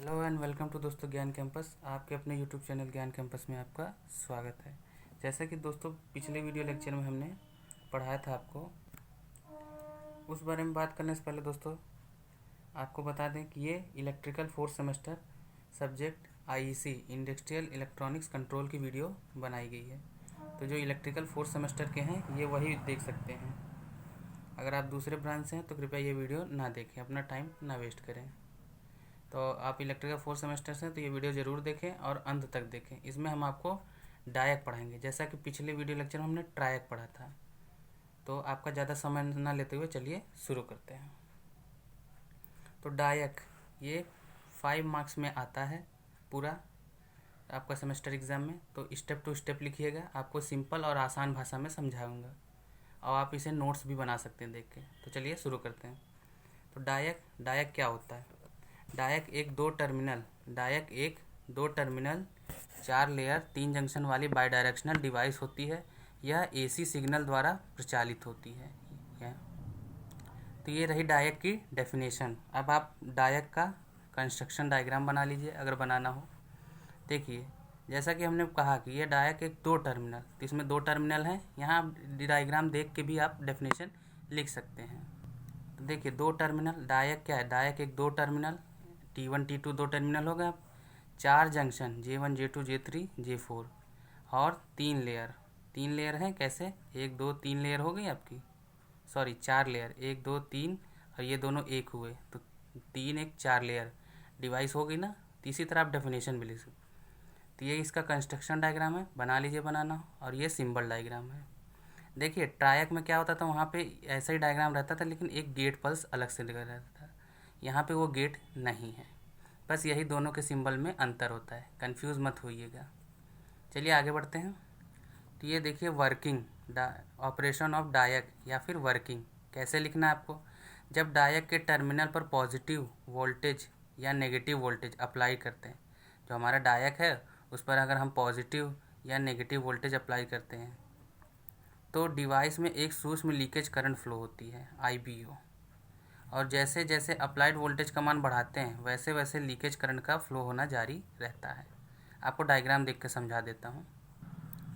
Hello and welcome to दोस्तों ज्ञान campus. आपके अपने यूट्यूब चैनल ज्ञान कैंपस में आपका स्वागत है। जैसा कि दोस्तों पिछले वीडियो लेक्चर में हमने पढ़ाया था आपको, उस बारे में बात करने से पहले दोस्तों आपको बता दें कि ये electrical fourth semester subject IEC industrial electronics control की वीडियो बनाई गई है। तो जो इलेक्ट्रिकल फोर्थ सेमेस्टर के हैं ये वही देख सकते हैं। अगर आप दूसरे ब्रांच से हैं तो कृपया ये वीडियो ना देखें, अपना टाइम ना वेस्ट करें। तो आप इलेक्ट्रिकल फोर्थ सेमेस्टर से हैं तो ये वीडियो ज़रूर देखें और अंत तक देखें। इसमें हम आपको डायक पढ़ाएंगे, जैसा कि पिछले वीडियो लेक्चर में हमने ट्रायक पढ़ा था। तो आपका ज़्यादा समय ना लेते हुए चलिए शुरू करते हैं। तो डायक ये 5 मार्क्स में आता है पूरा आपका सेमेस्टर एग्ज़ाम में। तो स्टेप टू स्टेप लिखिएगा, आपको सिंपल और आसान भाषा में समझाऊंगा और आप इसे नोट्स भी बना सकते हैं देख के। तो चलिए शुरू करते हैं। तो डायक क्या होता है? डायक एक दो टर्मिनल 4 लेयर 3 जंक्शन वाली बाईडायरेक्शनल डिवाइस होती है। यह एसी सिग्नल द्वारा प्रचालित होती है। तो ये रही डायक की डेफिनेशन। अब आप डायक का कंस्ट्रक्शन डायग्राम बना लीजिए अगर बनाना हो। देखिए, जैसा कि हमने कहा कि ये डायक एक 2 टर्मिनल, तो इसमें 2 टर्मिनल हैं। यहाँ डायग्राम देख के भी आप डेफिनेशन लिख सकते हैं। तो देखिए, 2 टर्मिनल डायक क्या है? डायक एक 2 टर्मिनल T1 T2 2 टर्मिनल हो गया। 4 junction J1 J2 J3 J4 और 3 लेयर हैं। कैसे? 1 2 3 लेयर हो गई आपकी, सॉरी 4 लेयर, 1 2 3 और ये दोनों एक हुए तो 3 1 4 लेयर डिवाइस हो गई ना। तो इसी तरह आप डेफिनेशन भी लिख सकते। तो ये इसका कंस्ट्रक्शन डायग्राम है, बना लीजिए बनाना हो। और ये सिंबल डायग्राम है। देखिए, ट्रायक में क्या होता था, वहाँ पे ऐसा ही डायग्राम रहता था लेकिन एक गेट पल्स अलग से लगा रहता था। यहाँ पे वो गेट नहीं है, बस यही दोनों के सिंबल में अंतर होता है। कंफ्यूज मत होइएगा। चलिए आगे बढ़ते हैं। तो ये देखिए वर्किंग ऑपरेशन ऑफ डायक या फिर वर्किंग कैसे लिखना है आपको। जब डायक के टर्मिनल पर पॉजिटिव वोल्टेज या नेगेटिव वोल्टेज अप्लाई करते हैं, जो हमारा डायक है उस पर अगर हम पॉजिटिव या नेगेटिव वोल्टेज अप्लाई करते हैं तो डिवाइस में एक सूक्ष्म लीकेज करंट फ्लो होती है IBO। और जैसे जैसे अप्लाइड वोल्टेज का मान बढ़ाते हैं वैसे वैसे लीकेज करंट का फ्लो होना जारी रहता है। आपको डायग्राम देख के समझा देता हूँ।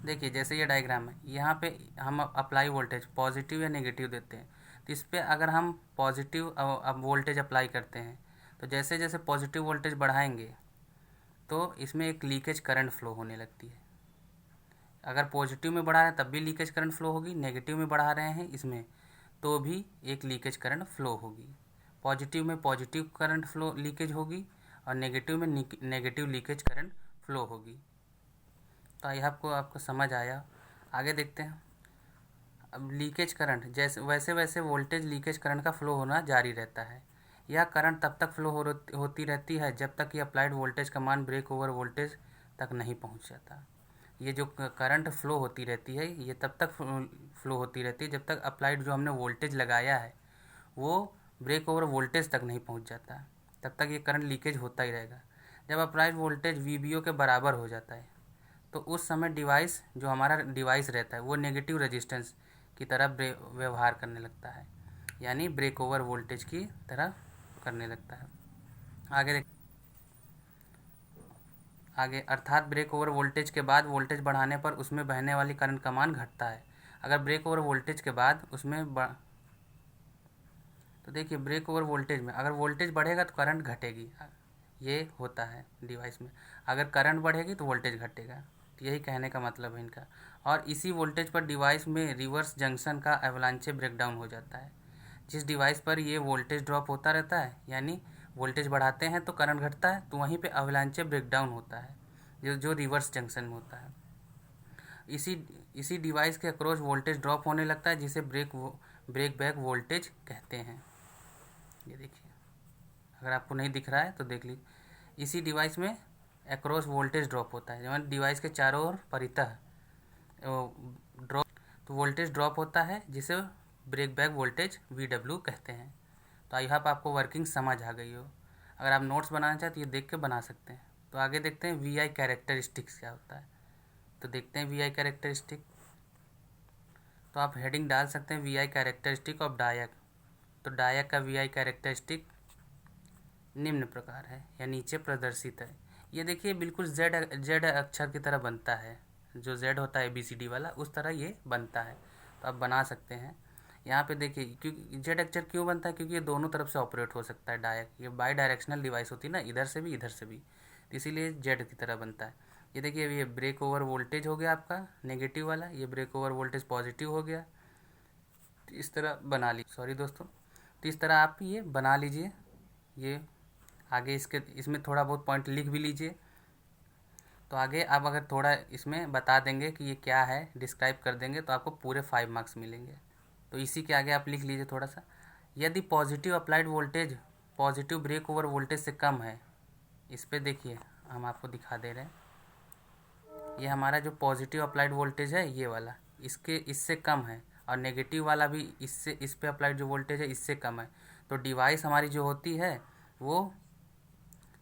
देखिए, जैसे ये डायग्राम है, यहाँ पे हम अप्लाई वोल्टेज पॉजिटिव या नेगेटिव देते हैं। तो इस पर अगर हम पॉजिटिव अब वोल्टेज अप्लाई करते हैं तो जैसे जैसे पॉजिटिव वोल्टेज बढ़ाएंगे तो इसमें एक लीकेज करंट फ्लो होने लगती है। अगर पॉजिटिव में बढ़ा रहे हैं तब भी लीकेज करंट फ्लो होगी, नेगेटिव में बढ़ा रहे हैं इसमें तो भी एक लीकेज करंट फ्लो होगी। पॉजिटिव में पॉजिटिव करंट फ्लो लीकेज होगी और नेगेटिव में नेगेटिव लीकेज करंट फ्लो होगी। तो आई आपको आपको समझ आया। आगे देखते हैं। अब लीकेज करंट जैसे वैसे वैसे वोल्टेज लीकेज करंट का फ्लो होना जारी रहता है। यह करंट तब तक फ्लो होती रहती है जब तक कि अप्लाइड वोल्टेज का मान ब्रेक ओवर वोल्टेज तक नहीं पहुंच जाता। ये जो करंट फ्लो होती रहती है ये तब तक फ्लो होती रहती है जब तक अप्लाइड जो हमने वोल्टेज लगाया है वो ब्रेक ओवर वोल्टेज तक नहीं पहुंच जाता। तब तक ये करंट लीकेज होता ही रहेगा। जब अप्लाइड वोल्टेज VBO के बराबर हो जाता है तो उस समय डिवाइस जो हमारा डिवाइस रहता है वो नेगेटिव रेजिस्टेंस की तरह व्यवहार करने लगता है, यानी ब्रेक ओवर वोल्टेज की तरह करने लगता है। आगे आगे अर्थात ब्रेक ओवर वोल्टेज के बाद वोल्टेज बढ़ाने पर उसमें बहने वाली करंट का मान घटता है। अगर ब्रेक ओवर वोल्टेज के बाद तो देखिए, ब्रेक ओवर वोल्टेज में अगर वोल्टेज बढ़ेगा तो करंट घटेगी, ये होता है डिवाइस में। अगर करंट बढ़ेगी तो वोल्टेज घटेगा। तो यही कहने का मतलब है इनका। और इसी वोल्टेज पर डिवाइस में रिवर्स जंक्शन का एवलांचे ब्रेकडाउन हो जाता है। जिस डिवाइस पर ये वोल्टेज ड्रॉप होता रहता है, यानी वोल्टेज बढ़ाते हैं तो करंट घटता है, तो वहीं पे एवलांचे ब्रेकडाउन होता है जो जो रिवर्स जंक्शन में होता है। इसी इसी डिवाइस के अक्रॉस वोल्टेज ड्रॉप होने लगता है जिसे ब्रेक बैक वोल्टेज कहते हैं। ये देखिए, अगर आपको नहीं दिख रहा है तो देख लीजिए। इसी डिवाइस में अक्रॉस वोल्टेज ड्रॉप होता है, जब डिवाइस के चारों ओर परितः ड्रॉप, तो वोल्टेज ड्रॉप होता है जिसे ब्रेक बैक वोल्टेज VW कहते हैं। तो आई होप आपको वर्किंग समझ आ गई हो। अगर आप नोट्स बनाना चाहें तो ये देख के बना सकते हैं। तो आगे देखते हैं VI कैरेक्टरिस्टिक्स क्या होता है। तो देखते हैं VI कैरेक्टरिस्टिक। तो आप हेडिंग डाल सकते हैं VI कैरेक्टरिस्टिक ऑफ डायक। तो डायक का VI कैरेक्टरिस्टिक निम्न प्रकार है या नीचे प्रदर्शित है। ये देखिए बिल्कुल जेड अक्षर की तरह बनता है, जो जेड होता है ABCD वाला उस तरह ये बनता है। तो आप बना सकते हैं। यहाँ पे देखिए क्योंकि जेड अक्षर क्यों बनता है, क्योंकि ये दोनों तरफ से ऑपरेट हो सकता है डायरेक्ट, ये बाई डायरेक्शनल डिवाइस होती है ना, इधर से भी इधर से भी, तो इसीलिए जेड की तरह बनता है। ये देखिए ये ब्रेक ओवर वोल्टेज हो गया आपका नेगेटिव वाला, ये ब्रेक ओवर वोल्टेज पॉजिटिव हो गया। तो इस तरह बना लीजिए, सॉरी दोस्तों, तो इस तरह आप ये बना लीजिए। ये आगे इसमें थोड़ा बहुत पॉइंट लिख भी लीजिए। तो आगे आप अगर थोड़ा इसमें बता देंगे कि ये क्या है, डिस्क्राइब कर देंगे, तो आपको पूरे 5 मार्क्स मिलेंगे। तो इसी के आगे आप लिख लीजिए थोड़ा सा, यदि positive applied voltage positive break over voltage से कम है, इस पर देखिए हम आपको दिखा दे रहे हैं, ये हमारा जो पॉजिटिव अप्लाइड वोल्टेज है ये वाला, इससे कम है, और नेगेटिव वाला भी इस पे अप्लाइड जो वोल्टेज है इससे कम है, तो डिवाइस हमारी जो होती है वो,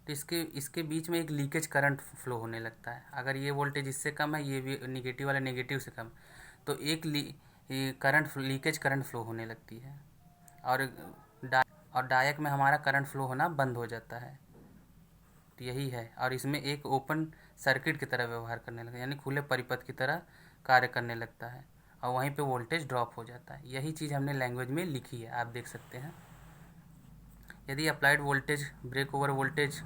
तो इसके बीच में एक लीकेज करंट फ्लो होने लगता है। अगर ये वोल्टेज इससे कम है, ये भी निगेटिव वाला नेगेटिव से कम, तो एक लीकेज करंट फ्लो होने लगती है, और डायक में हमारा करंट फ्लो होना बंद हो जाता है। तो यही है, और इसमें एक ओपन सर्किट की तरह व्यवहार करने लगता है, यानी खुले परिपथ की तरह कार्य करने लगता है, और वहीं पे वोल्टेज ड्रॉप हो जाता है। यही चीज़ हमने लैंग्वेज में लिखी है, आप देख सकते हैं। यदि applied voltage break over voltage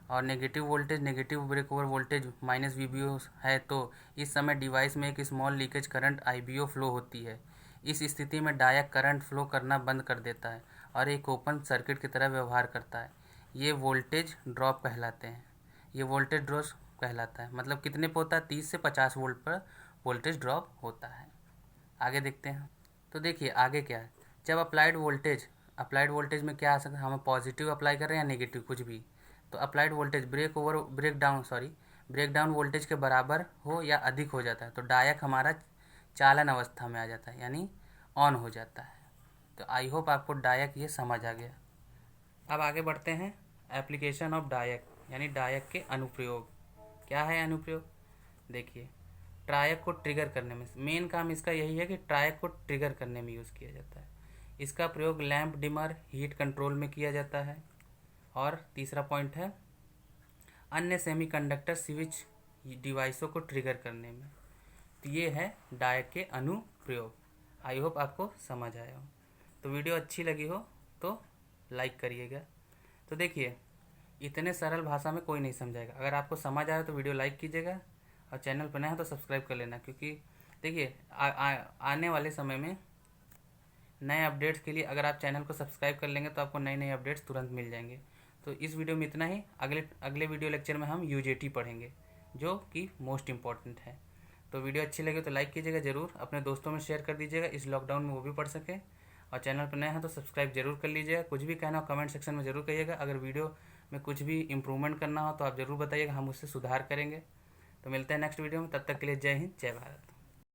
और negative voltage negative break over voltage minus VBO है, तो इस समय डिवाइस में एक small leakage current IBO flow होती है। इस स्थिति में डायक करंट फ्लो करना बंद कर देता है और एक ओपन सर्किट की तरह व्यवहार करता है। ये वोल्टेज ड्रॉप कहलाते हैं। ये वोल्टेज ड्रॉप कहलाता है, मतलब कितने पे होता है, 30 से 50 वोल्ट पर वोल्टेज ड्रॉप होता है। आगे देखते हैं। तो देखिए आगे क्या है, जब अप्लाइड वोल्टेज में क्या आ सकता है, हम पॉजिटिव अप्लाई कर रहे हैं या नेगेटिव कुछ भी, तो applied voltage break down voltage के बराबर हो या अधिक हो जाता है, तो डायक हमारा चालन अवस्था में आ जाता है, यानी ऑन हो जाता है। तो आई होप आपको डायक ये समझ आ गया। अब आगे बढ़ते हैं, एप्लीकेशन ऑफ डायक, यानी डायक के अनुप्रयोग। क्या है अनुप्रयोग, देखिए ट्रायक को ट्रिगर करने में, मेन काम इसका यही है कि ट्रायक को ट्रिगर करने में यूज़ किया जाता है। इसका प्रयोग लैंप डिमर हीट कंट्रोल में किया जाता है। और तीसरा पॉइंट है अन्य सेमीकंडक्टर स्विच डिवाइसों को ट्रिगर करने में। तो ये है डायक के अनुप्रयोग। आई होप आपको समझ आया हो। तो वीडियो अच्छी लगी हो तो लाइक करिएगा। तो देखिए इतने सरल भाषा में कोई नहीं समझाएगा, अगर आपको समझ आया तो वीडियो लाइक कीजिएगा, और चैनल पर नया है तो सब्सक्राइब कर लेना, क्योंकि देखिए आने वाले समय में नए अपडेट्स के लिए अगर आप चैनल को सब्सक्राइब कर लेंगे तो आपको नए नए अपडेट्स तुरंत मिल जाएंगे। तो इस वीडियो में इतना ही। अगले वीडियो लेक्चर में हम UJT पढ़ेंगे, जो कि मोस्ट इम्पॉर्टेंट है। तो वीडियो अच्छी लगे तो लाइक कीजिएगा ज़रूर, अपने दोस्तों में शेयर कर दीजिएगा, इस लॉकडाउन में वो भी पढ़ सके, और चैनल पर नए हैं तो सब्सक्राइब जरूर कर लीजिएगा। कुछ भी कहना हो कमेंट सेक्शन में ज़रूर कहिएगा। अगर वीडियो में कुछ भी इम्प्रूवमेंट करना हो तो आप ज़रूर बताइएगा, हम उससे सुधार करेंगे। तो मिलते हैं नेक्स्ट वीडियो में, तब तक के लिए जय हिंद जय भारत।